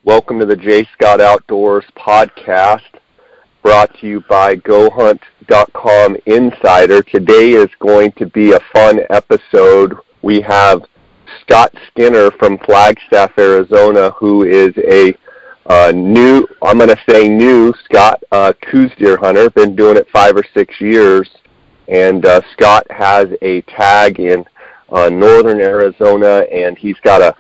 Welcome to the J. Scott Outdoors podcast, brought to you by GoHunt.com Insider. Today is going to be a fun episode. We have Scott Skinner from Flagstaff, Arizona, who is a new Scott Coues deer hunter. Been doing it 5 or 6 years, and Scott has a tag in northern Arizona, and he's got a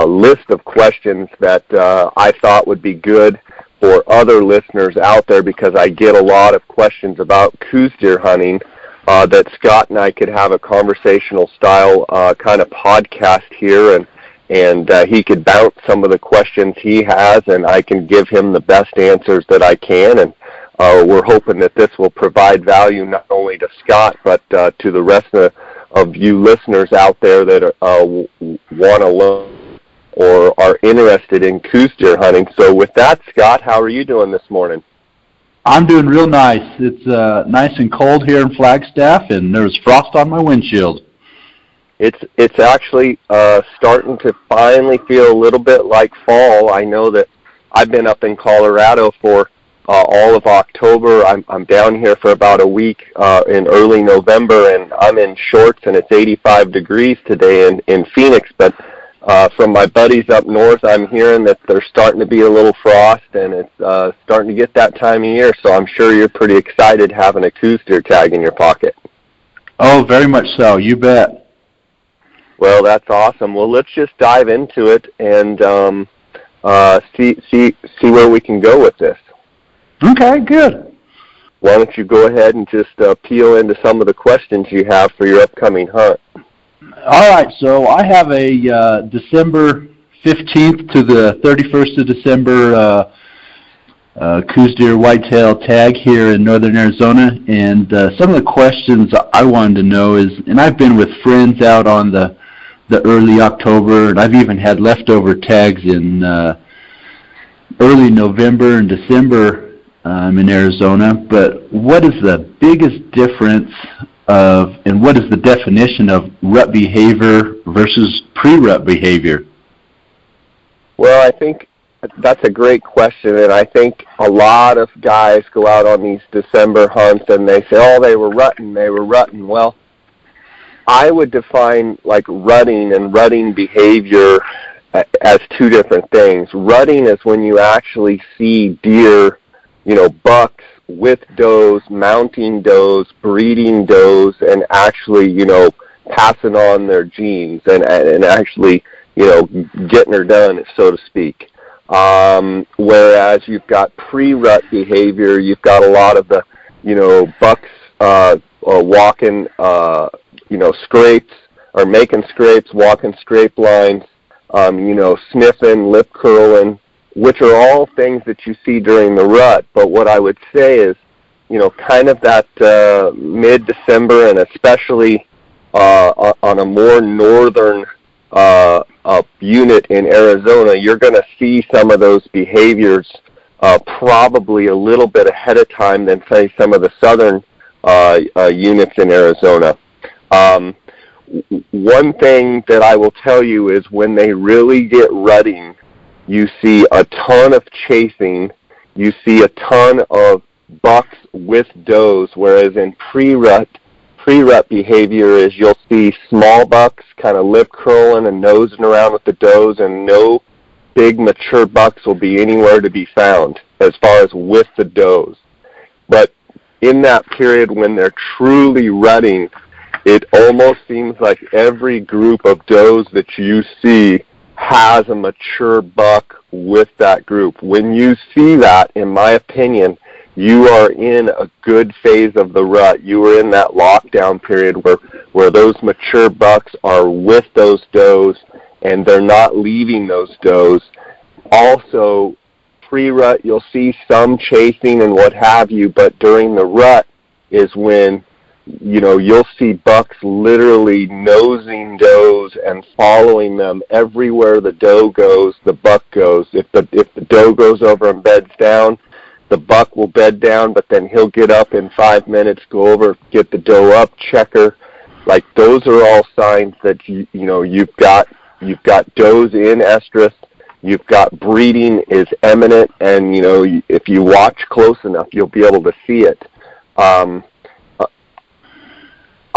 list of questions that I thought would be good for other listeners out there, because I get a lot of questions about Coues deer hunting, that Scott and I could have a conversational style kind of podcast here, and he could bounce some of the questions he has, and I can give him the best answers that I can, and we're hoping that this will provide value not only to Scott, but to the rest of you listeners out there that want to learn or are interested in Coues deer hunting. So with that, Scott, how are you doing this morning? I'm doing real nice. It's nice and cold here in Flagstaff, and there's frost on my windshield. It's actually starting to finally feel a little bit like fall. I know that I've been up in Colorado for all of October. I'm down here for about a week in early November, and I'm in shorts, and it's 85 degrees today in Phoenix. But from my buddies up north, I'm hearing that there's starting to be a little frost, and it's starting to get that time of year. So I'm sure you're pretty excited having a Coues deer tag in your pocket. Oh, very much so. You bet. Well, that's awesome. Well, let's just dive into it and see where we can go with this. Okay, good. Why don't you go ahead and just peel into some of the questions you have for your upcoming hunt? All right, so I have a December 15th to the 31st of December Coues deer whitetail tag here in northern Arizona, and some of the questions I wanted to know is, and I've been with friends out on the early October, and I've even had leftover tags in early November and December in Arizona, but what is the biggest difference and what is the definition of rut behavior versus pre-rut behavior? Well, I think that's a great question, and I think a lot of guys go out on these December hunts and they say, oh, they were rutting. Well, I would define like rutting and rutting behavior as two different things. Rutting is when you actually see deer, bucks with does, mounting does, breeding does, and actually, passing on their genes and actually, getting her done, so to speak. Whereas you've got pre-rut behavior, you've got a lot of the, bucks walking, scrapes or making scrapes, walking scrape lines, sniffing, lip curling, which are all things that you see during the rut. But what I would say is, kind of that mid-December, and especially on a more northern unit in Arizona, you're going to see some of those behaviors probably a little bit ahead of time than, say, some of the southern units in Arizona. One thing that I will tell you is when they really get rutting, you see a ton of chasing, you see a ton of bucks with does, whereas in pre-rut behavior is you'll see small bucks kind of lip curling and nosing around with the does, and no big mature bucks will be anywhere to be found as far as with the does. But in that period when they're truly rutting, it almost seems like every group of does that you see has a mature buck with that group. When you see that, in my opinion, you are in a good phase of the rut. You are in that lockdown period where those mature bucks are with those does and they're not leaving those does. Also, pre-rut, you'll see some chasing and what have you, but during the rut is when you'll see bucks literally nosing does and following them everywhere the doe goes, the buck goes. If the doe goes over and beds down, the buck will bed down, but then he'll get up in 5 minutes, go over, get the doe up, check her. Like, those are all signs that you've got does in estrus, You've got breeding is imminent, and if you watch close enough, you'll be able to see it.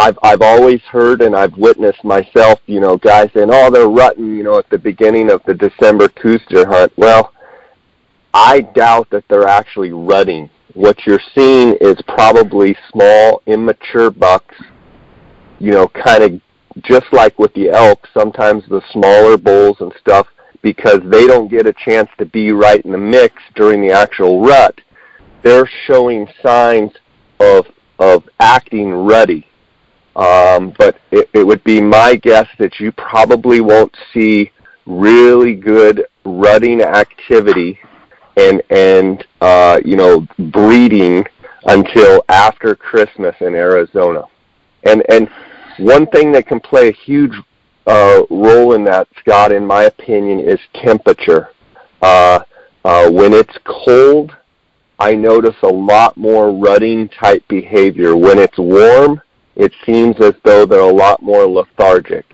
I've always heard and I've witnessed myself, guys saying, "Oh, they're rutting," at the beginning of the December Coues deer hunt. Well, I doubt that they're actually rutting. What you're seeing is probably small, immature bucks, kind of just like with the elk, sometimes the smaller bulls and stuff, because they don't get a chance to be right in the mix during the actual rut, they're showing signs of acting ruddy. But it would be my guess that you probably won't see really good rutting activity and breeding until after Christmas in Arizona. And one thing that can play a huge role in that, Scott, in my opinion, is temperature. When it's cold, I notice a lot more rutting type behavior. When it's warm, it seems as though they're a lot more lethargic.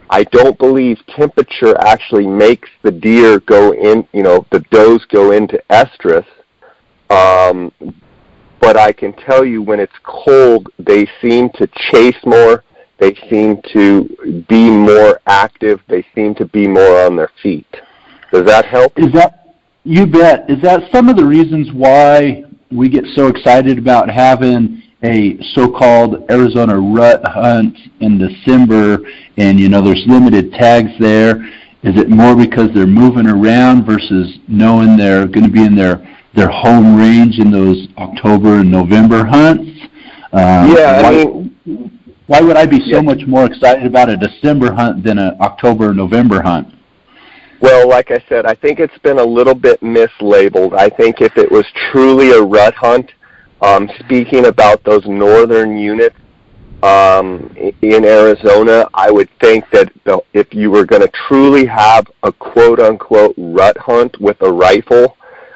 I don't believe temperature actually makes the deer go in, the does go into estrus. But I can tell you when it's cold, they seem to chase more. They seem to be more active. They seem to be more on their feet. Does that help? You bet. Is that some of the reasons why we get so excited about having a so-called Arizona rut hunt in December, and there's limited tags there? Is it more because they're moving around versus knowing they're going to be in their home range in those October and November hunts? Why would I be so much more excited about a December hunt than an October or November hunt? Well, like I said, I think it's been a little bit mislabeled. I think if it was truly a rut hunt, speaking about those northern units in Arizona, I would think that if you were going to truly have a quote-unquote rut hunt with a rifle,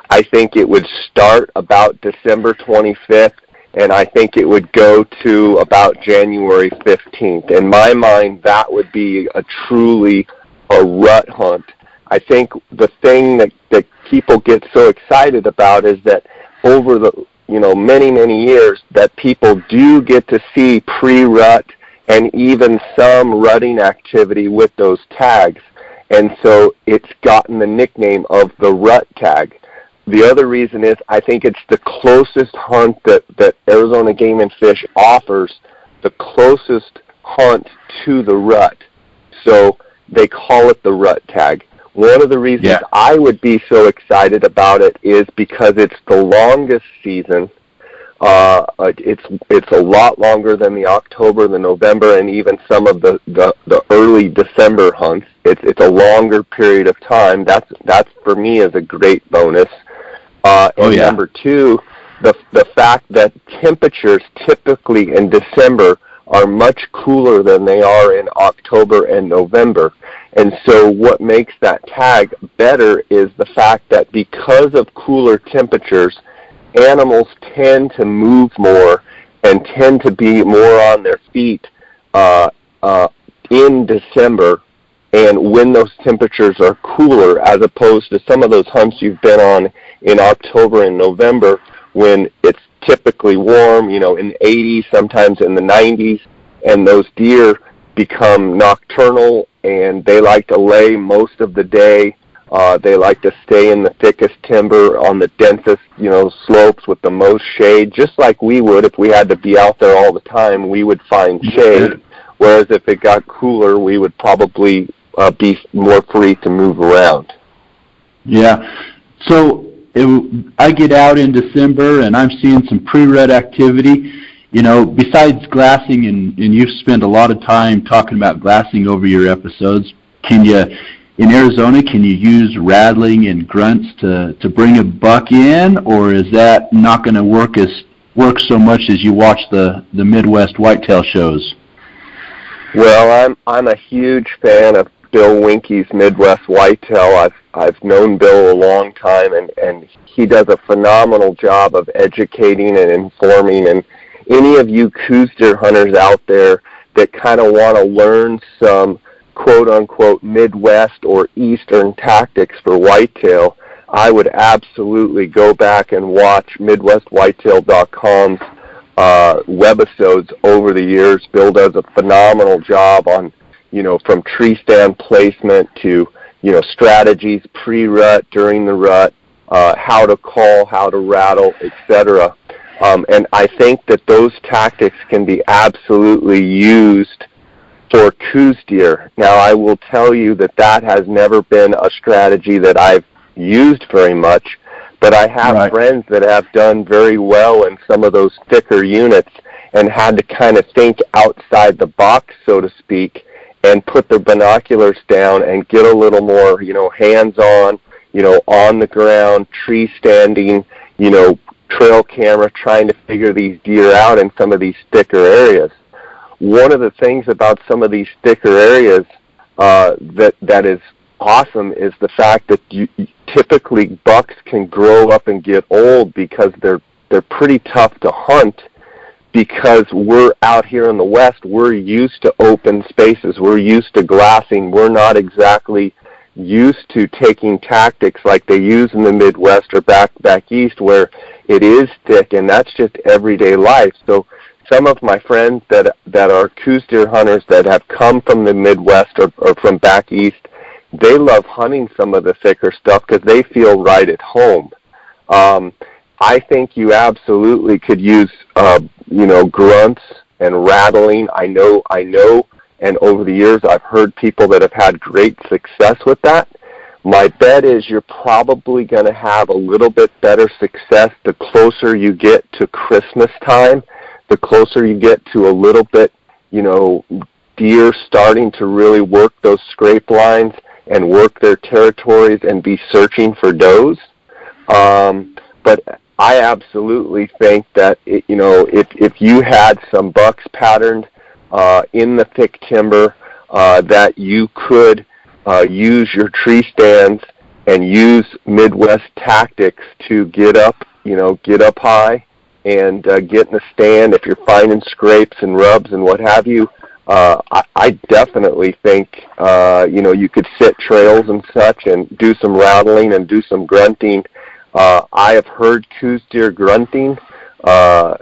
I think it would start about December 25th, and I think it would go to about January 15th. In my mind, that would be truly a rut hunt. I think the thing that people get so excited about is that over the many, many years that people do get to see pre-rut and even some rutting activity with those tags. And so it's gotten the nickname of the rut tag. The other reason is I think it's the closest hunt that Arizona Game and Fish offers, the closest hunt to the rut. So they call it the rut tag. One of the reasons I would be so excited about it is because it's the longest season. It's a lot longer than the October, the November, and even some of the early December hunts. It's a longer period of time. That's for me is a great bonus. Number two, the fact that temperatures typically in December are much cooler than they are in October and November. And so what makes that tag better is the fact that because of cooler temperatures, animals tend to move more and tend to be more on their feet in December and when those temperatures are cooler, as opposed to some of those hunts you've been on in October and November when it's typically warm, in the 80s, sometimes in the 90s, and those deer become nocturnal and they like to lay most of the day. They like to stay in the thickest timber on the densest, slopes with the most shade, just like we would if we had to be out there all the time. We would find shade, whereas if it got cooler, we would probably be more free to move around. Yeah. So I get out in December and I'm seeing some pre-rut activity. Besides glassing, and you've spent a lot of time talking about glassing over your episodes, in Arizona, can you use rattling and grunts to bring a buck in, or is that not going to work so much as you watch the Midwest whitetail shows? Well, I'm a huge fan of Bill Winke's Midwest Whitetail. I've known Bill a long time, and he does a phenomenal job of educating and informing. And any of you Coues deer hunters out there that kind of want to learn some quote-unquote Midwest or Eastern tactics for whitetail, I would absolutely go back and watch MidwestWhitetail.com's webisodes over the years. Bill does a phenomenal job on, from tree stand placement to, strategies pre-rut, during the rut, how to call, how to rattle, etc. And I think that those tactics can be absolutely used for Coues deer. Now, I will tell you that has never been a strategy that I've used very much, but I have friends that have done very well in some of those thicker units and had to kind of think outside the box, so to speak, and put their binoculars down and get a little more, hands-on, on the ground, tree standing, trail camera, trying to figure these deer out in some of these thicker areas. One of the things about some of these thicker areas that is awesome is the fact that typically bucks can grow up and get old because they're pretty tough to hunt, because we're out here in the West, we're used to open spaces, we're used to glassing, we're not exactly used to taking tactics like they use in the Midwest or back East where it is thick, and that's just everyday life. So some of my friends that are Coues deer hunters that have come from the Midwest or from back East, they love hunting some of the thicker stuff because they feel right at home. I think you absolutely could use, grunts and rattling. I know, and over the years I've heard people that have had great success with that. My bet is you're probably going to have a little bit better success the closer you get to Christmas time, the closer you get to a little bit, deer starting to really work those scrape lines and work their territories and be searching for does. But I absolutely think that, if you had some bucks patterned in the thick timber, that you could use your tree stands and use Midwest tactics to get up high and get in the stand. If you're finding scrapes and rubs and what have you, I definitely think, you could set trails and such and do some rattling and do some grunting. I have heard Coues deer grunting. I've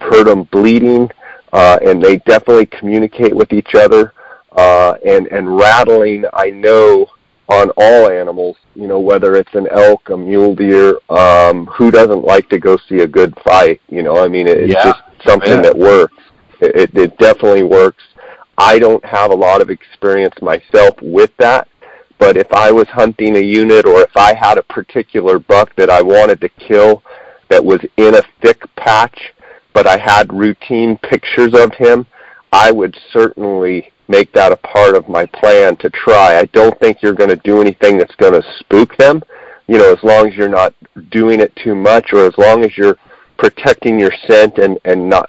heard them bleating, and they definitely communicate with each other. And rattling, I know, on all animals, whether it's an elk, a mule deer, who doesn't like to go see a good fight? It's just something that works. It definitely works. I don't have a lot of experience myself with that, but if I was hunting a unit or if I had a particular buck that I wanted to kill that was in a thick patch, but I had routine pictures of him, I would certainly make that a part of my plan to try. I don't think you're going to do anything that's going to spook them, as long as you're not doing it too much, or as long as you're protecting your scent and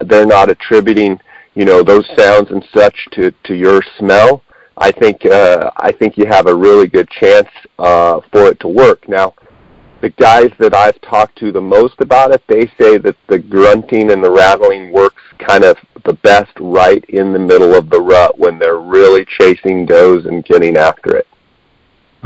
they're not attributing, those sounds and such to your smell. I think you have a really good chance for it to work. Now, the guys that I've talked to the most about it, they say that the grunting and the rattling works kind of the best right in the middle of the rut when they're really chasing does and getting after it.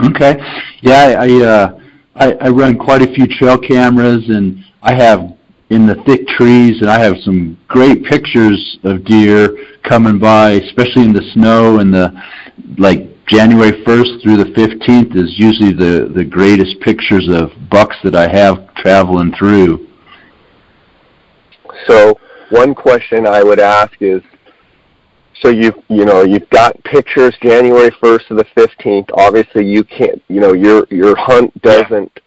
Okay. Yeah, I run quite a few trail cameras, and I have in the thick trees, and I have some great pictures of deer coming by, especially in the snow, and January 1st through the 15th is usually the greatest pictures of bucks that I have traveling through. So one question I would ask is, so you've got pictures January 1st to the 15th. Obviously, you can't, your hunt doesn't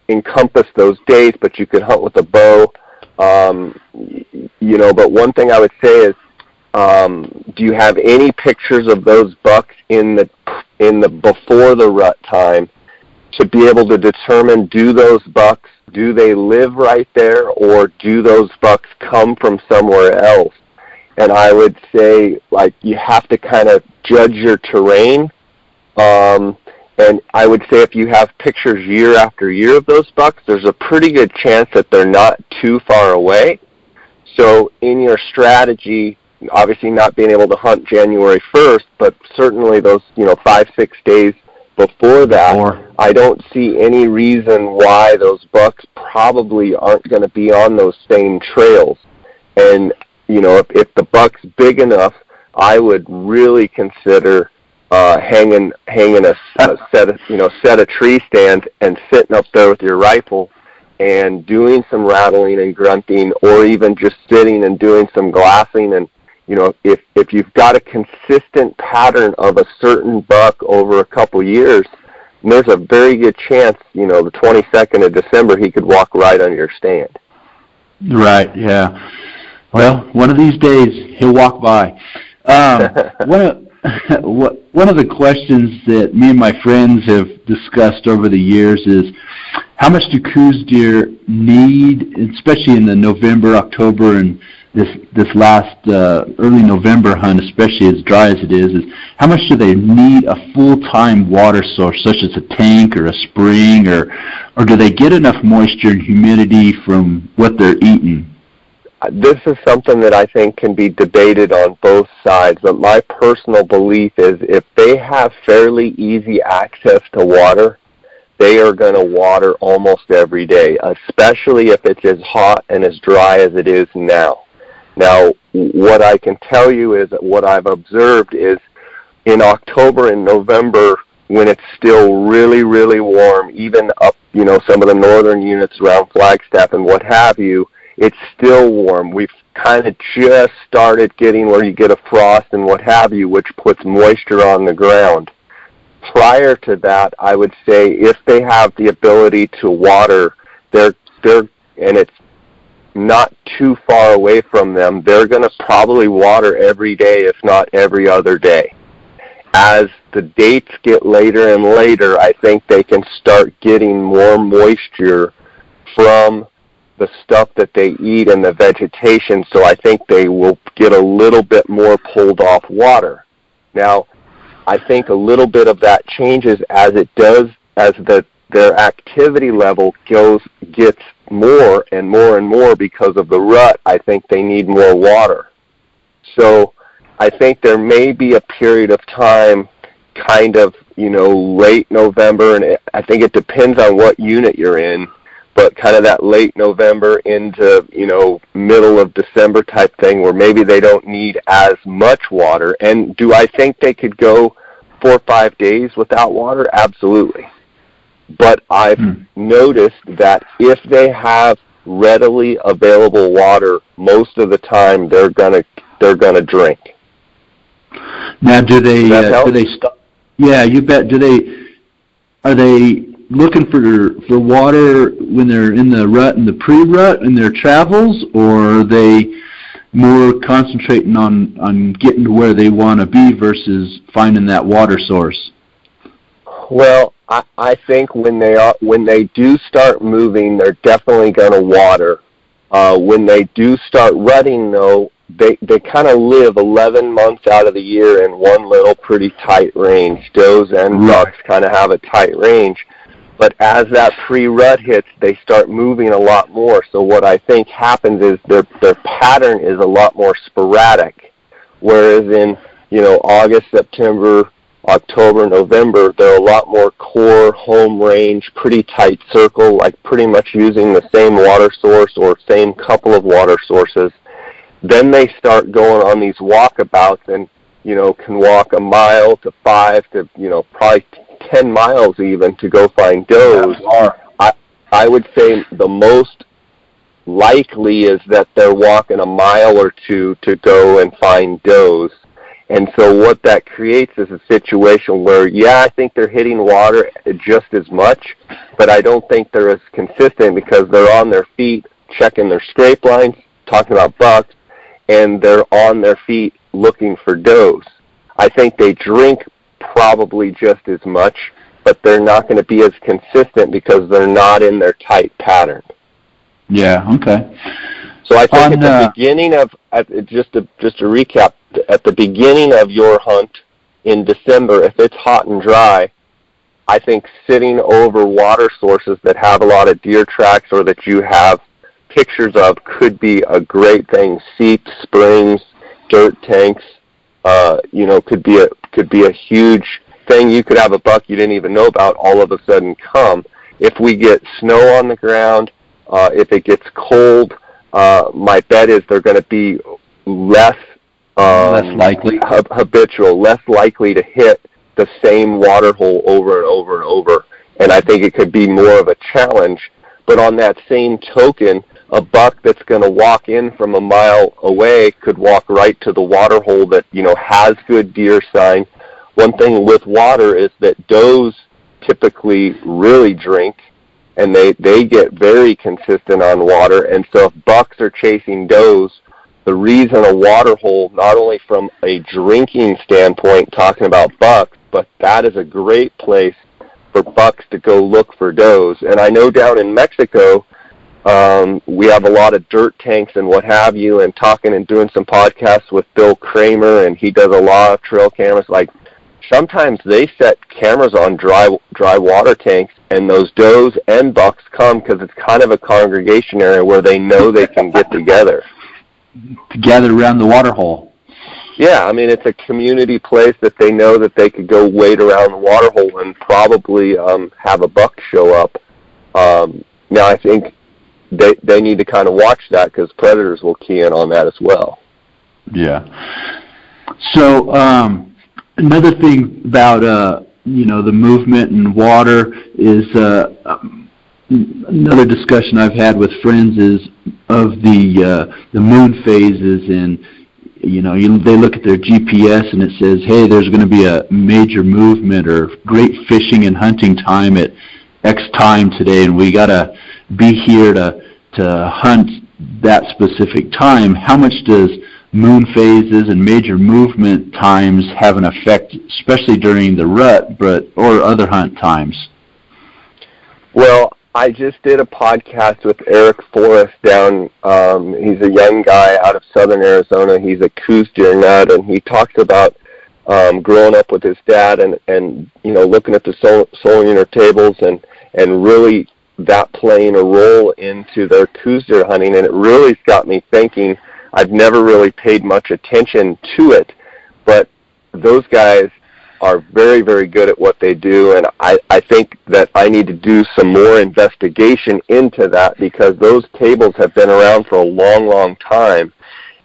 encompass those days, but you could hunt with a bow. But one thing I would say is, do you have any pictures of those bucks in the before the rut time to be able to determine, do those bucks, do they live right there, or do those bucks come from somewhere else? And I would say, you have to kind of judge your terrain. And I would say if you have pictures year after year of those bucks, there's a pretty good chance that they're not too far away. So in your strategy, obviously not being able to hunt January 1st, but certainly those 5-6 days before that, I don't see any reason why those bucks probably aren't going to be on those same trails. And if the buck's big enough, I would really consider hanging a set of tree stands and sitting up there with your rifle and doing some rattling and grunting, or even just sitting and doing some glassing. And if you've got a consistent pattern of a certain buck over a couple years, there's a very good chance the 22nd of December he could walk right on your stand. Right. Yeah. Well, one of these days he'll walk by. One of the questions that me and my friends have discussed over the years is, how much do Coues deer need, especially in the November, October, and this last early November hunt, especially as dry as it is how much do they need a full-time water source, such as a tank or a spring, or do they get enough moisture and humidity from what they're eating? This is something that I think can be debated on both sides, but my personal belief is if they have fairly easy access to water, they are going to water almost every day, especially if it's as hot and as dry as it is now. Now, what I can tell you is that what I've observed is in October and November, when it's still really, really warm, even up, some of the northern units around Flagstaff and what have you, it's still warm. We've kind of just started getting where you get a frost and what have you, which puts moisture on the ground. Prior to that, I would say if they have the ability to water, and it's not too far away from them, they're going to probably water every day, if not every other day. As the dates get later and later, I think they can start getting more moisture from the stuff that they eat and the vegetation, so I think they will get a little bit more pulled off water. Now, I think a little bit of that changes as their activity level gets more and more and more because of the rut. I think they need more water. So I think there may be a period of time, kind of, late November, and I think it depends on what unit you're in, but kind of that late November into, middle of December type thing where maybe they don't need as much water. And do I think they could go 4 or 5 days without water? Absolutely. But I've noticed that if they have readily available water, most of the time they're gonna drink. Now, do they stop? Yeah, you bet. Are they looking for water when they're in the rut and the pre-rut in their travels, or are they more concentrating on getting to where they want to be versus finding that water source? Well, I think when they do start moving, they're definitely going to water. When they do start rutting, though, they kind of live 11 months out of the year in one little pretty tight range. Does and bucks kind of have a tight range. But as that pre-rut hits, they start moving a lot more. So what I think happens is their pattern is a lot more sporadic. Whereas in, August, September, October, November, they're a lot more core, home range, pretty tight circle, like pretty much using the same water source or same couple of water sources. Then they start going on these walkabouts and, can walk a mile to 5 to, probably 10 miles even to go find does. I would say the most likely is that they're walking a mile or two to go and find does. And so what that creates is a situation where, I think they're hitting water just as much, but I don't think they're as consistent because they're on their feet checking their scrape lines, talking about bucks, and they're on their feet looking for does. I think they drink probably just as much, but they're not going to be as consistent because they're not in their tight pattern. Yeah, okay. So I think at the beginning of, just to recap, at the beginning of your hunt in December, if it's hot and dry, I think sitting over water sources that have a lot of deer tracks or that you have pictures of could be a great thing. Seeps, springs, dirt tanks, could be a huge thing. You could have a buck you didn't even know about all of a sudden come. If we get snow on the ground, if it gets cold, my bet is they're going to be less likely, habitual, less likely to hit the same water hole over and over and over. And I think it could be more of a challenge. But on that same token, a buck that's going to walk in from a mile away could walk right to the water hole that, has good deer sign. One thing with water is that does typically really drink, and they get very consistent on water. And so if bucks are chasing does, the reason a water hole, not only from a drinking standpoint, talking about bucks, but that is a great place for bucks to go look for does. And I know down in Mexico, we have a lot of dirt tanks and what have you, and talking and doing some podcasts with Bill Kramer, and he does a lot of trail cameras. Like, sometimes they set cameras on dry water tanks, and those does and bucks come because it's kind of a congregation area where they know they can get together. To gather around the water hole. Yeah, I mean, it's a community place that they know that they could go wade around the water hole and probably have a buck show up. Now, I think they need to kind of watch that because predators will key in on that as well. Yeah. So another thing about the movement and water is another discussion I've had with friends is of the moon phases, and they look at their GPS and it says, hey, there's going to be a major movement or great fishing and hunting time at X time today, and we got to be here to hunt that specific time. How much does moon phases and major movement times have an effect, especially during the rut, or other hunt times? Well, I just did a podcast with Eric Forrest down. He's a young guy out of southern Arizona. He's a Coues deer nut, and he talks about growing up with his dad and looking at the solar tables and really that playing a role into their Coues deer hunting. And it really's got me thinking. I've never really paid much attention to it, but those guys are very, very good at what they do, and I think that I need to do some more investigation into that because those tables have been around for a long, long time,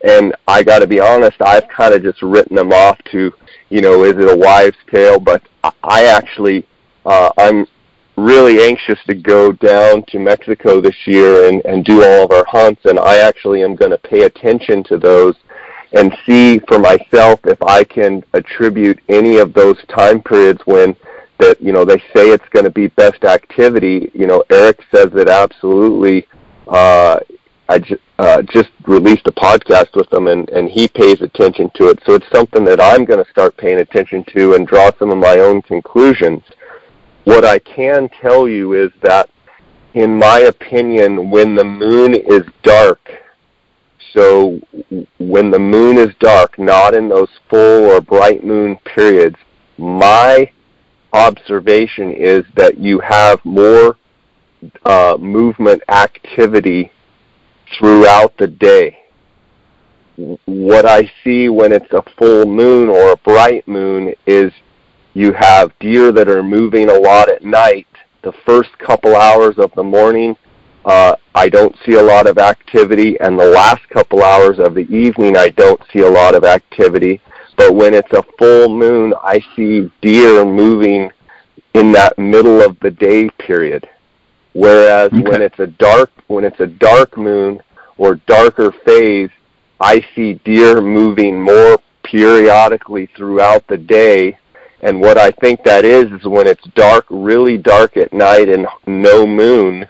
and I got to be honest, I've kind of just written them off to, is it a wives' tale, but I actually, I'm really anxious to go down to Mexico this year and do all of our hunts, and I actually am going to pay attention to those and see for myself if I can attribute any of those time periods when that, they say it's going to be best activity. Eric says that absolutely. I just released a podcast with him, and he pays attention to it. So it's something that I'm going to start paying attention to and draw some of my own conclusions. What I can tell you is that, in my opinion, when the moon is dark, so when the moon is dark, not in those full or bright moon periods, my observation is that you have more movement activity throughout the day. What I see when it's a full moon or a bright moon is you have deer that are moving a lot at night. The first couple hours of the morning, I don't see a lot of activity, and the last couple hours of the evening, I don't see a lot of activity. But when it's a full moon, I see deer moving in that middle of the day period. Whereas when it's a dark moon or darker phase, I see deer moving more periodically throughout the day. And what I think that is when it's dark, really dark at night and no moon,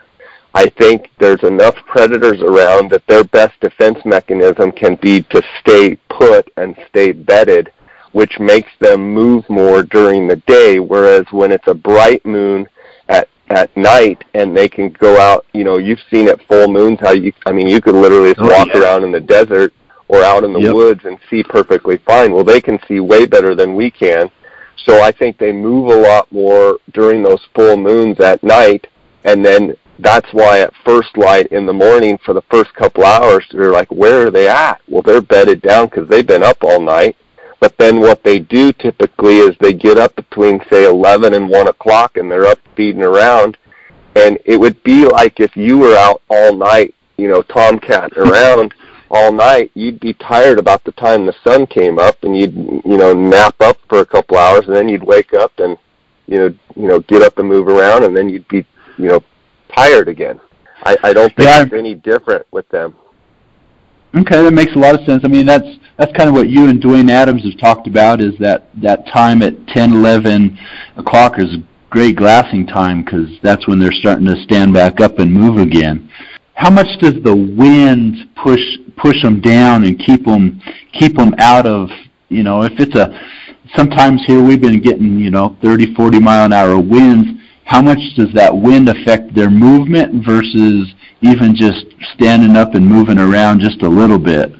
I think there's enough predators around that their best defense mechanism can be to stay put and stay bedded, which makes them move more during the day, whereas when it's a bright moon at night and they can go out, you've seen at full moons how you could literally just walk around in the desert or out in the woods and see perfectly fine. Well, they can see way better than we can. So I think they move a lot more during those full moons at night, and then that's why at first light in the morning for the first couple hours, they're like, where are they at? Well, they're bedded down because they've been up all night. But then what they do typically is they get up between, say, 11 and 1 o'clock, and they're up feeding around. And it would be like if you were out all night, tomcat around all night, you'd be tired about the time the sun came up, and you'd, nap up for a couple hours, and then you'd wake up and, get up and move around, and then you'd be, tired again. I don't think it's any different with them. Okay, that makes a lot of sense. I mean, that's kind of what you and Dwayne Adams have talked about, is that time at 10, 11 o'clock is great glassing time, because that's when they're starting to stand back up and move again. How much does the wind push them down and keep them out of, if it's sometimes here we've been getting, 30, 40 mile an hour winds. How much does that wind affect their movement versus even just standing up and moving around just a little bit?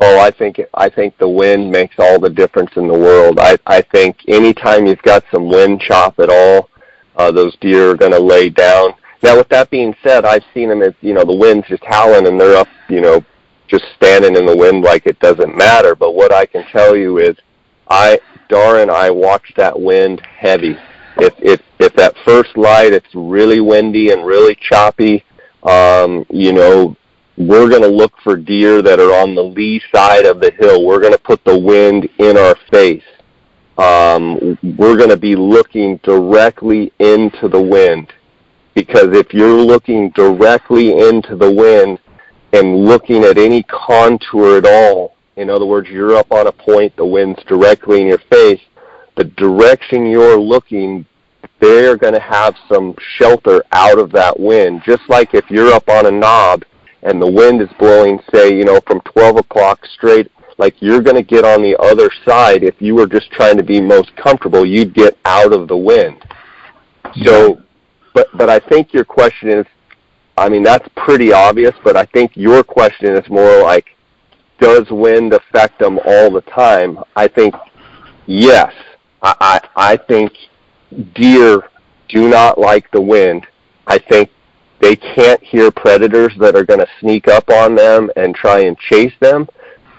Oh, I think the wind makes all the difference in the world. I think anytime you've got some wind chop at all, those deer are going to lay down. Now, with that being said, I've seen them as, the wind's just howling and they're up, just standing in the wind like it doesn't matter. But what I can tell you is I watch that wind heavy. If that first light it's really windy and really choppy, we're going to look for deer that are on the lee side of the hill. We're going to put the wind in our face. We're going to be looking directly into the wind, because if you're looking directly into the wind and looking at any contour at all, in other words, you're up on a point, the wind's directly in your face, the direction you're looking, they're going to have some shelter out of that wind. Just like if you're up on a knob and the wind is blowing, say, from 12 o'clock straight, like you're going to get on the other side. If you were just trying to be most comfortable, you'd get out of the wind. So, but I think your question is, that's pretty obvious, but I think your question is more like, does wind affect them all the time? I think, yes. I think deer do not like the wind. I think they can't hear predators that are going to sneak up on them and try and chase them.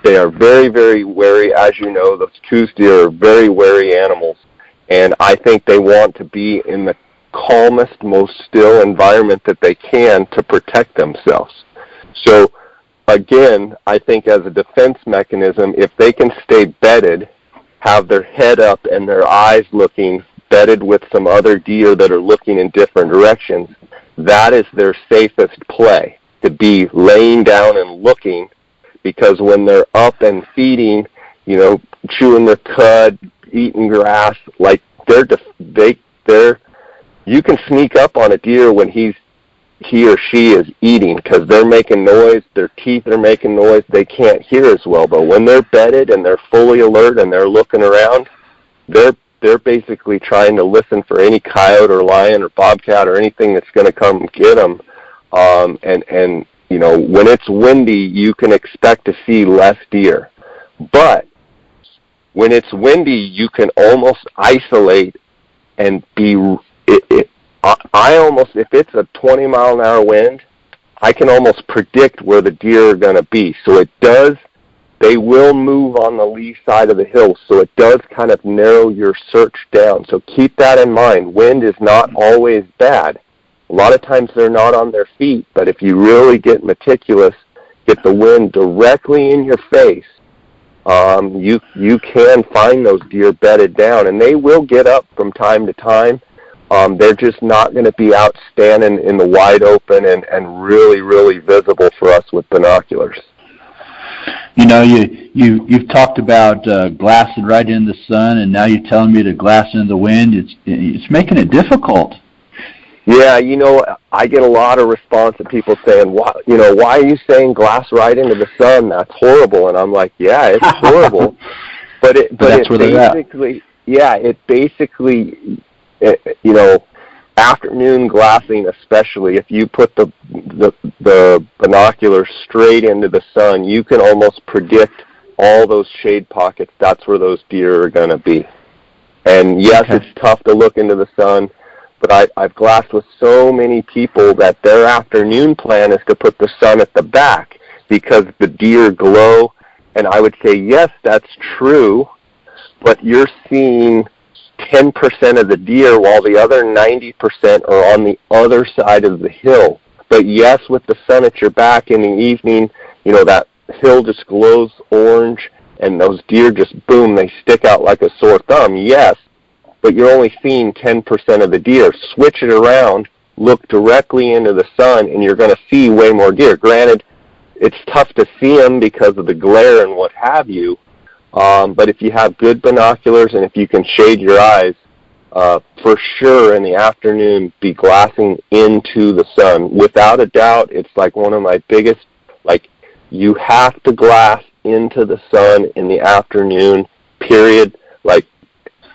They are very, very wary. As you know, those Coues deer are very wary animals, and I think they want to be in the calmest, most still environment that they can to protect themselves. So, again, I think as a defense mechanism, if they can stay bedded, have their head up and their eyes looking, bedded with some other deer that are looking in different directions, that is their safest play, to be laying down and looking, because when they're up and feeding, chewing their cud, eating grass, like you can sneak up on a deer when he or she is eating, because they're making noise, their teeth are making noise, they can't hear as well. But when they're bedded and they're fully alert and they're looking around, they're basically trying to listen for any coyote or lion or bobcat or anything that's going to come get them. And when it's windy, you can expect to see less deer. But when it's windy, you can almost isolate and be. If it's a 20 mile an hour wind, I can almost predict where the deer are going to be. So they will move on the lee side of the hill, so it does kind of narrow your search down. So keep that in mind. Wind is not always bad. A lot of times they're not on their feet, but if you really get meticulous, get the wind directly in your face, you can find those deer bedded down, and they will get up from time to time. They're just not going to be out standing in the wide open and really, really visible for us with binoculars. You've talked about glassing right in the sun, and now you're telling me to glass in the wind. It's making it difficult. Yeah, I get a lot of response of people saying, why are you saying glass right into the sun? That's horrible. And I'm like, yeah, it's horrible. but it basically, afternoon glassing especially, if you put the binoculars straight into the sun, you can almost predict all those shade pockets. That's where those deer are going to be. And yes, It's tough to look into the sun, But I've glassed with so many people that their afternoon plan is to put the sun at the back because the deer glow. And I would say, yes, that's true, but you're seeing 10% of the deer while the other 90% are on the other side of the hill. But yes, with the sun at your back in the evening, that hill just glows orange, and those deer just, boom, they stick out like a sore thumb. Yes, but you're only seeing 10% of the deer. Switch it around, look directly into the sun, and you're going to see way more deer. Granted, it's tough to see them because of the glare and what have you, but if you have good binoculars and if you can shade your eyes, for sure in the afternoon, be glassing into the sun. Without a doubt, it's like one of my biggest, you have to glass into the sun in the afternoon, period.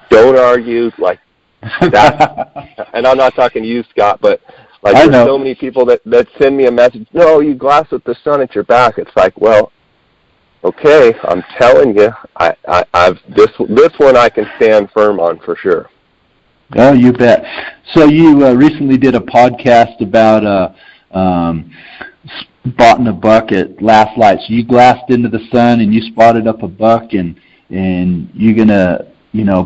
Don't argue, that. And I'm not talking to you, Scott, but there's so many people that send me a message, no, you glass with the sun at your back. It's like, well, okay, I'm telling you, I've this one I can stand firm on for sure. Oh, you bet. So you recently did a podcast about spotting a buck at last light. So you glassed into the sun and you spotted up a buck, and you're gonna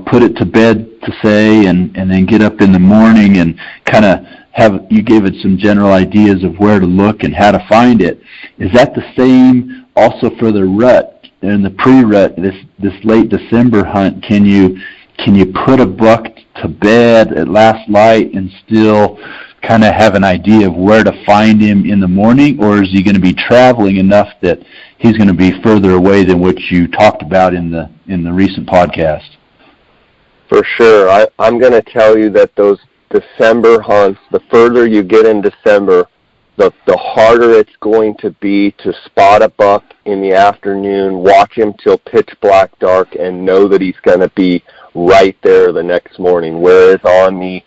put it to bed to say, and then get up in the morning and kind of you gave it some general ideas of where to look and how to find it. Is that the same also for the rut and the pre-rut, this late December hunt? Can you put a buck to bed at last light and still kind of have an idea of where to find him in the morning, or is he going to be traveling enough that he's going to be further away than what you talked about in the recent podcast? For sure. I'm going to tell you that those December hunts, the further you get in December, the harder it's going to be to spot a buck in the afternoon, watch him till pitch black dark, and know that he's going to be right there the next morning. Whereas on the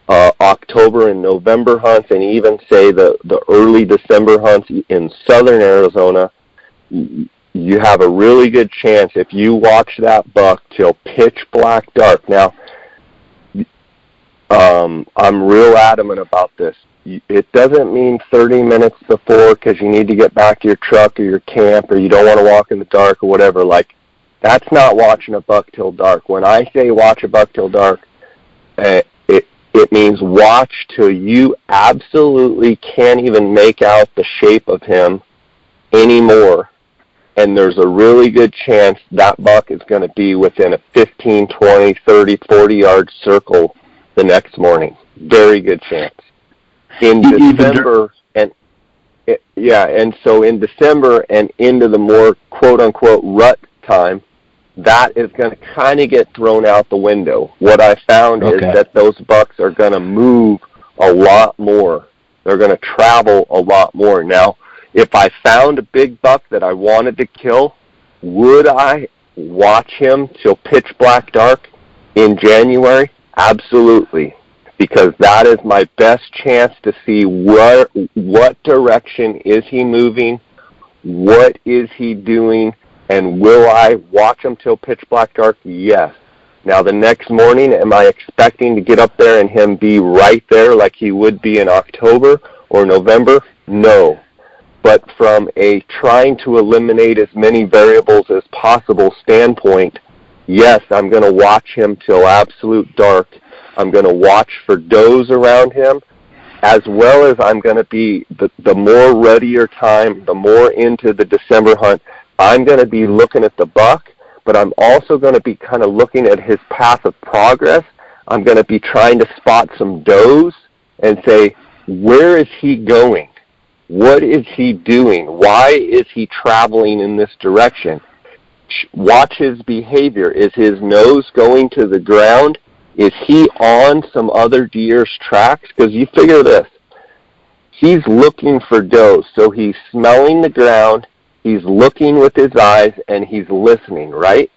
October and November hunts, and even say the early December hunts in southern Arizona, you have a really good chance if you watch that buck till pitch black dark. Now, I'm real adamant about this. It doesn't mean 30 minutes before because you need to get back to your truck or your camp or you don't want to walk in the dark or whatever. That's not watching a buck till dark. When I say watch a buck till dark, it means watch till you absolutely can't even make out the shape of him anymore. And there's a really good chance that buck is going to be within a 15, 20, 30, 40-yard circle the next morning. Very good chance. In December, and so in December and into the more quote-unquote rut time, that is going to kind of get thrown out the window. What I found is that those bucks are going to move a lot more. They're going to travel a lot more. Now, if I found a big buck that I wanted to kill, would I watch him till pitch black dark in January? Absolutely, because that is my best chance to see what direction is he moving, what is he doing, and will I watch him till pitch black dark? Yes. Now, the next morning, am I expecting to get up there and him be right there like he would be in October or November? No. But from a trying to eliminate as many variables as possible standpoint, yes, I'm going to watch him till absolute dark. I'm going to watch for does around him, as well as I'm going to be, the more ruddier time, the more into the December hunt, I'm going to be looking at the buck, but I'm also going to be kind of looking at his path of progress. I'm going to be trying to spot some does and say, where is he going? What is he doing? Why is he traveling in this direction? Watch his behavior. Is his nose going to the ground? Is he on some other deer's tracks? Because you figure this. He's looking for does, so he's smelling the ground, he's looking with his eyes, and he's listening, right?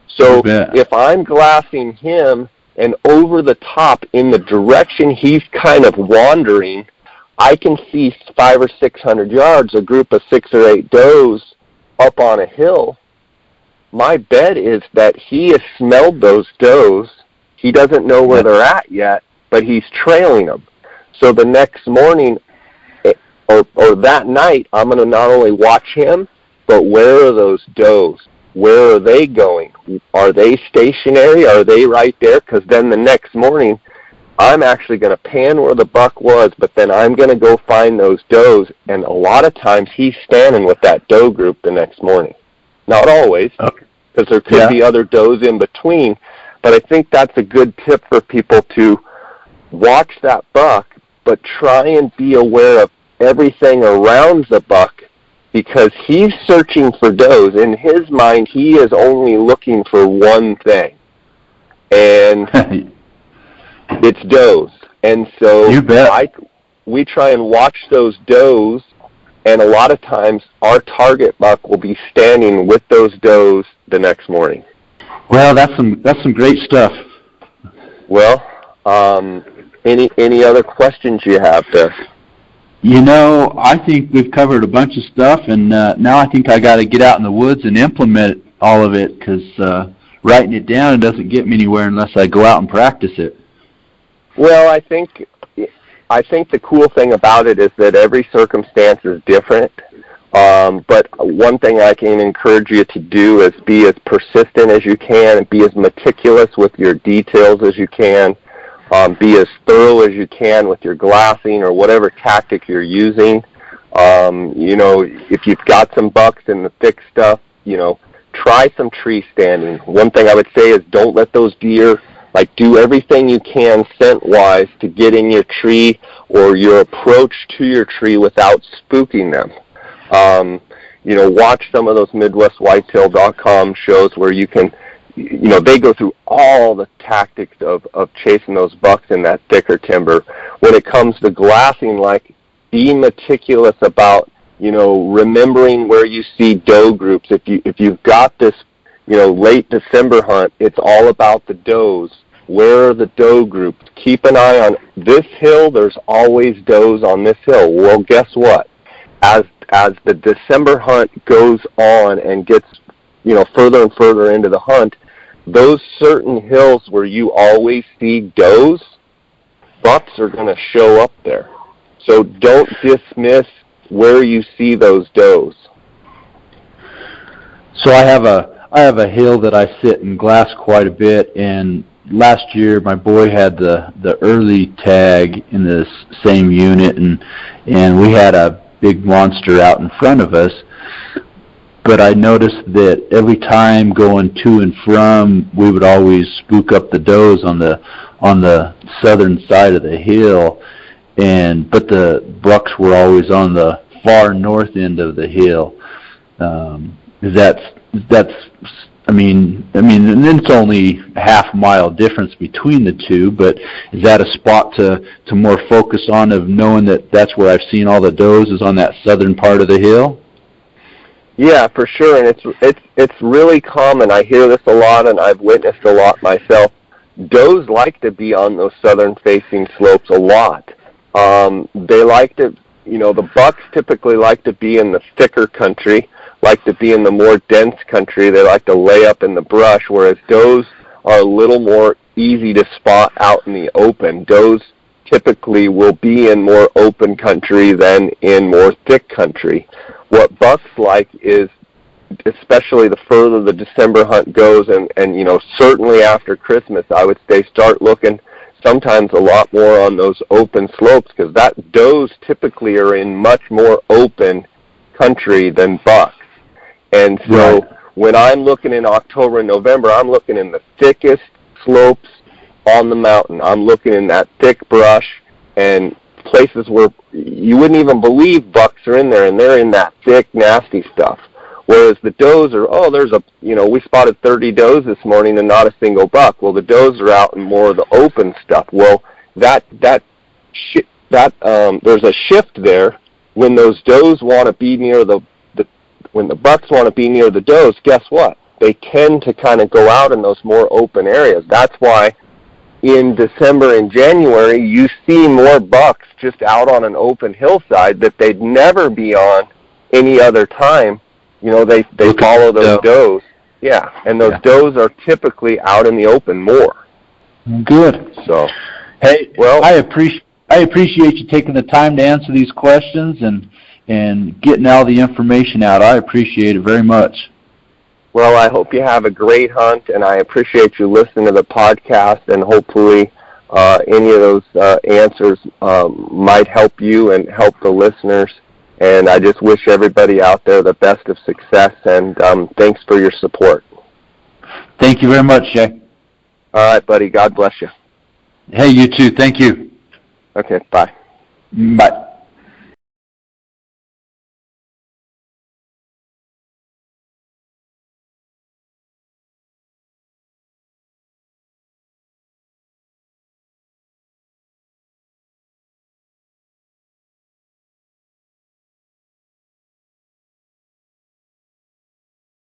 So if I'm glassing him and over the top in the direction he's kind of wandering, I can see 500 or 600 yards, a group of 6 or 8 does up on a hill. My bet is that he has smelled those does. He doesn't know where they're at yet, but he's trailing them. So the next morning or that night, I'm going to not only watch him, but where are those does? Where are they going? Are they stationary? Are they right there? Because then the next morning, I'm actually going to pan where the buck was, but then I'm going to go find those does, and a lot of times he's standing with that doe group the next morning. Not always, because there could be other does in between, but I think that's a good tip for people to watch that buck, but try and be aware of everything around the buck, because he's searching for does. In his mind, he is only looking for one thing, and it's does. And so we try and watch those does, and a lot of times our target buck will be standing with those does the next morning. Well, that's some great stuff. Well, any other questions you have there? You know, I think we've covered a bunch of stuff, and now I think I got to get out in the woods and implement all of it, because writing it down doesn't get me anywhere unless I go out and practice it. Well, I think the cool thing about it is that every circumstance is different. But one thing I can encourage you to do is be as persistent as you can and be as meticulous with your details as you can. Be as thorough as you can with your glassing or whatever tactic you're using. You know, if you've got some bucks in the thick stuff, you know, try some tree standing. One thing I would say is don't let those deer, like, do everything you can scent-wise to get in your tree or your approach to your tree without spooking them. You know, watch some of those MidwestWhitetail.com shows where you can, you know, they go through all the tactics of chasing those bucks in that thicker timber. When it comes to glassing, like, be meticulous about, you know, remembering where you see doe groups. If you've got this, you know, late December hunt, it's all about the does. Where are the doe groups? Keep an eye on this hill. There's always does on this hill. Well, guess what? As the December hunt goes on and gets, you know, further and further into the hunt, those certain hills where you always see does, bucks are going to show up there. So don't dismiss where you see those does. So I have a hill that I sit and glass quite a bit, and last year my boy had the early tag in this same unit, and we had a big monster out in front of us. But I noticed that every time going to and from, we would always spook up the does on the southern side of the hill, but the bucks were always on the far north end of the hill. That's I mean, and it's only a half-mile difference between the two, but is that a spot to more focus on, of knowing that that's where I've seen all the does is on that southern part of the hill? Yeah, for sure, and it's really common. I hear this a lot, and I've witnessed a lot myself. Does like to be on those southern-facing slopes a lot. They like to, you know, the bucks typically like to be in the thicker country, like to be in the more dense country. They like to lay up in the brush, whereas does are a little more easy to spot out in the open. Does typically will be in more open country than in more thick country. What bucks like is, especially the further the December hunt goes, and you know, certainly after Christmas, I would say start looking sometimes a lot more on those open slopes, because that does typically are in much more open country than bucks. And so when I'm looking in October and November, I'm looking in the thickest slopes on the mountain. I'm looking in that thick brush and places where you wouldn't even believe bucks are in there, and they're in that thick, nasty stuff. Whereas the does are, we spotted 30 does this morning and not a single buck. Well, the does are out in more of the open stuff. Well, there's a shift there. When those does want to be near when the bucks want to be near the does, guess what? They tend to kind of go out in those more open areas. That's why in December and January, you see more bucks just out on an open hillside that they'd never be on any other time. You know, they follow those does. Yeah, and those does are typically out in the open more. Good. So, Hey, Well, I appreciate you taking the time to answer these questions and getting all the information out. I appreciate it very much. well, I hope you have a great hunt, and I appreciate you listening to the podcast, and hopefully any of those answers might help you and help the listeners. And I just wish everybody out there the best of success, and thanks for your support. Thank you very much, Jay. All right, buddy. God bless you. Hey, you too. Thank you. Okay, bye. Bye.